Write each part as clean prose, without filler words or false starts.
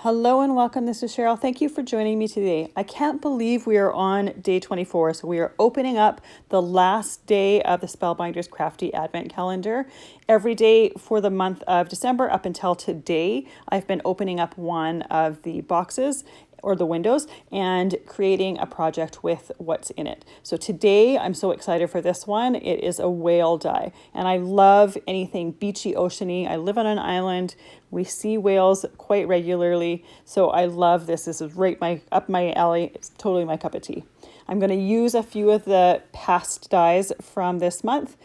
Hello and welcome. This is Cheryl. Thank you for joining me today. I can't believe we are on day 24. So we are opening up the last day of the Spellbinders Crafty Advent Calendar. Every day for the month of December up until today, I've been opening up one of the boxes or the windows and creating a project with what's in it. So today I'm so excited for this one. It is a whale die and I love anything beachy, oceany. I live on an island. We see whales quite regularly. So I love this. This is right up my alley. It's totally my cup of tea. I'm going to use a few of the past dies from this month.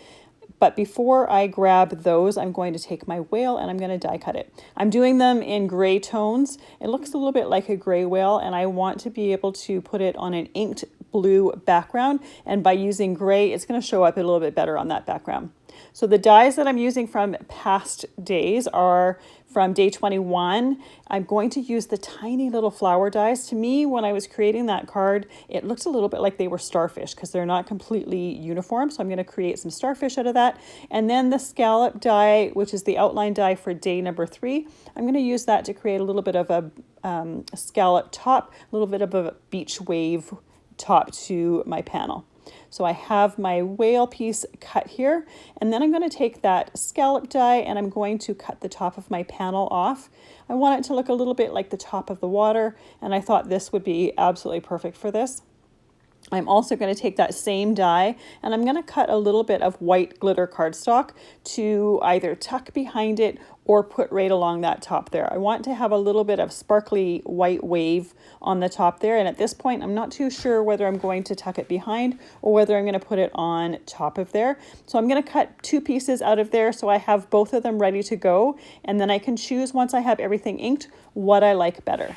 But before I grab those, I'm going to take my whale and I'm going to die cut it. I'm doing them in gray tones. It looks a little bit like a gray whale and I want to be able to put it on an inked blue background. And by using gray, it's going to show up a little bit better on that background. So the dies that I'm using from past days are from day 21. I'm going to use the tiny little flower dies. To me, when I was creating that card, it looked a little bit like they were starfish because they're not completely uniform. So I'm going to create some starfish out of that. And then the scallop die, which is the outline die for day number 3, I'm going to use that to create a little bit of a scallop top, a little bit of a beach wave top to my panel. So I have my whale piece cut here, and then I'm going to take that scallop die and I'm going to cut the top of my panel off. I want it to look a little bit like the top of the water, and I thought this would be absolutely perfect for this. I'm also going to take that same die and I'm going to cut a little bit of white glitter cardstock to either tuck behind it or put right along that top there. I want to have a little bit of sparkly white wave on the top there. And at this point, I'm not too sure whether I'm going to tuck it behind or whether I'm going to put it on top of there. So I'm going to cut 2 pieces out of there so I have both of them ready to go. And then I can choose, once I have everything inked, what I like better.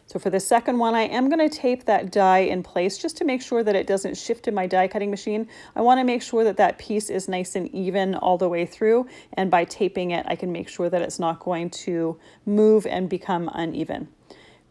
So for the second one, I am going to tape that die in place just to make sure that it doesn't shift in my die cutting machine. I want to make sure that that piece is nice and even all the way through. And by taping it, I can make sure that it's not going to move and become uneven.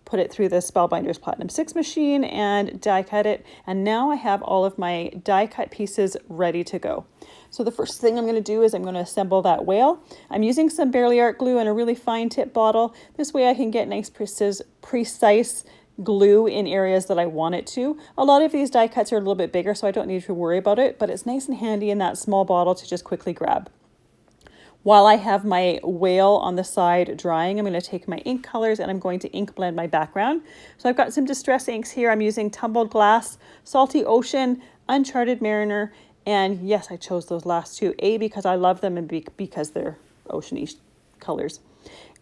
Put it through the Spellbinders Platinum 6 machine and die cut it. And now I have all of my die cut pieces ready to go. So the first thing I'm going to do is I'm going to assemble that whale. I'm using some Barely Art glue and a really fine tip bottle. This way I can get nice precise glue in areas that I want it to. A lot of these die cuts are a little bit bigger, so I don't need to worry about it, but it's nice and handy in that small bottle to just quickly grab. While I have my whale on the side drying, I'm going to take my ink colors and I'm going to ink blend my background. So I've got some distress inks here. I'm using Tumbled Glass, Salty Ocean, Uncharted Mariner, and yes, I chose those last 2, A, because I love them, and B, because they're oceany colors.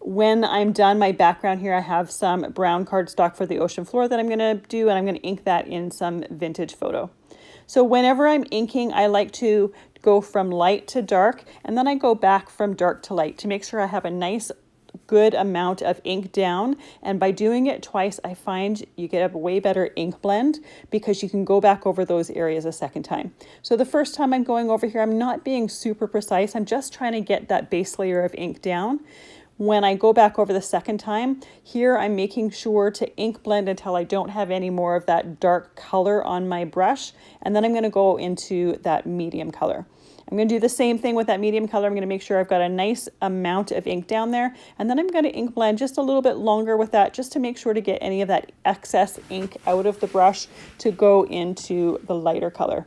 When I'm done my background here, I have some brown cardstock for the ocean floor that I'm going to do, and I'm going to ink that in some vintage photo. So whenever I'm inking, I like to go from light to dark, and then I go back from dark to light to make sure I have a nice good amount of ink down. And by doing it twice, I find you get a way better ink blend because you can go back over those areas a second time. So the first time I'm going over here, I'm not being super precise. I'm just trying to get that base layer of ink down. When I go back over the second time, here I'm making sure to ink blend until I don't have any more of that dark color on my brush. And then I'm going to go into that medium color. I'm going to do the same thing with that medium color. I'm going to make sure I've got a nice amount of ink down there. And then I'm going to ink blend just a little bit longer with that, just to make sure to get any of that excess ink out of the brush to go into the lighter color.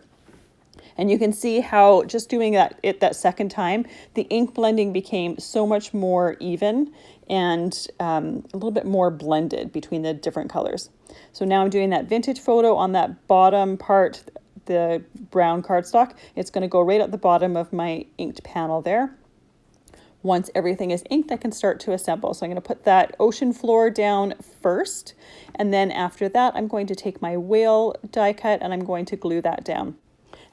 And you can see how just doing that second time, the ink blending became so much more even and a little bit more blended between the different colors. So now I'm doing that vintage photo on that bottom part, the brown cardstock. It's going to go right at the bottom of my inked panel there. Once everything is inked, I can start to assemble. So I'm going to put that ocean floor down first. And then after that, I'm going to take my whale die cut and I'm going to glue that down.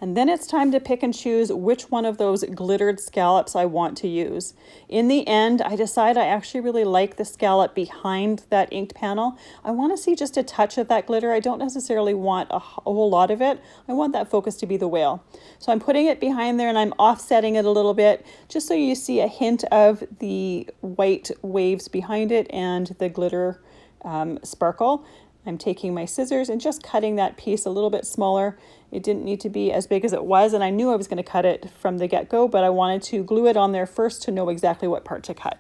And then it's time to pick and choose which one of those glittered scallops I want to use. In the end, I decide I actually really like the scallop behind that inked panel. I want to see just a touch of that glitter. I don't necessarily want a whole lot of it. I want that focus to be the whale. So I'm putting it behind there and I'm offsetting it a little bit just so you see a hint of the white waves behind it and the glitter sparkle. I'm taking my scissors and just cutting that piece a little bit smaller. It didn't need to be as big as it was, and I knew I was going to cut it from the get-go, but I wanted to glue it on there first to know exactly what part to cut.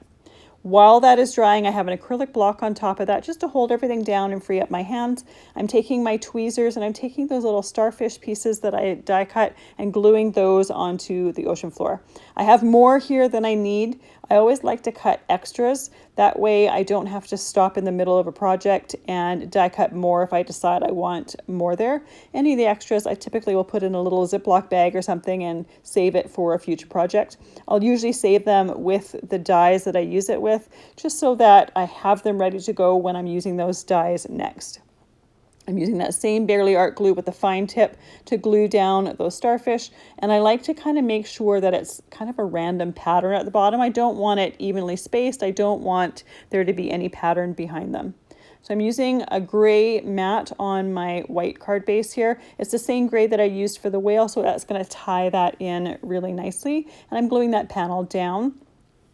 While that is drying, I have an acrylic block on top of that just to hold everything down and free up my hands. I'm taking my tweezers and I'm taking those little starfish pieces that I die cut and gluing those onto the ocean floor. I have more here than I need. I always like to cut extras. That way I don't have to stop in the middle of a project and die cut more if I decide I want more there. Any of the extras I typically will put in a little Ziploc bag or something and save it for a future project. I'll usually save them with the dies that I use it with, just so that I have them ready to go when I'm using those dies next. I'm using that same Barely Art glue with the fine tip to glue down those starfish, and I like to kind of make sure that it's kind of a random pattern at the bottom. I don't want it evenly spaced. I don't want there to be any pattern behind them. So I'm using a gray matte on my white card base here. It's the same gray that I used for the whale, so that's going to tie that in really nicely. And I'm gluing that panel down.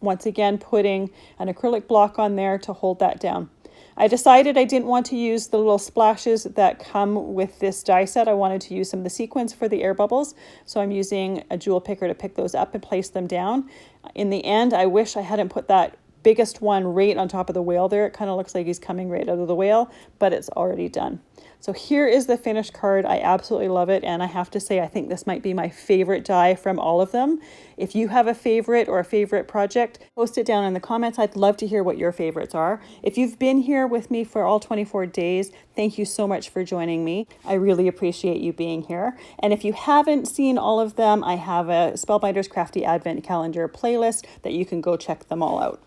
Once again, putting an acrylic block on there to hold that down. I decided I didn't want to use the little splashes that come with this die set. I wanted to use some of the sequins for the air bubbles. So I'm using a jewel picker to pick those up and place them down. In the end, I wish I hadn't put that biggest one right on top of the whale there. It kind of looks like he's coming right out of the whale, but it's already done. So here is the finished card. I absolutely love it. And I have to say, I think this might be my favorite die from all of them. If you have a favorite or a favorite project, post it down in the comments. I'd love to hear what your favorites are. If you've been here with me for all 24 days, thank you so much for joining me. I really appreciate you being here. And if you haven't seen all of them, I have a Spellbinders Crafty Advent Calendar playlist that you can go check them all out.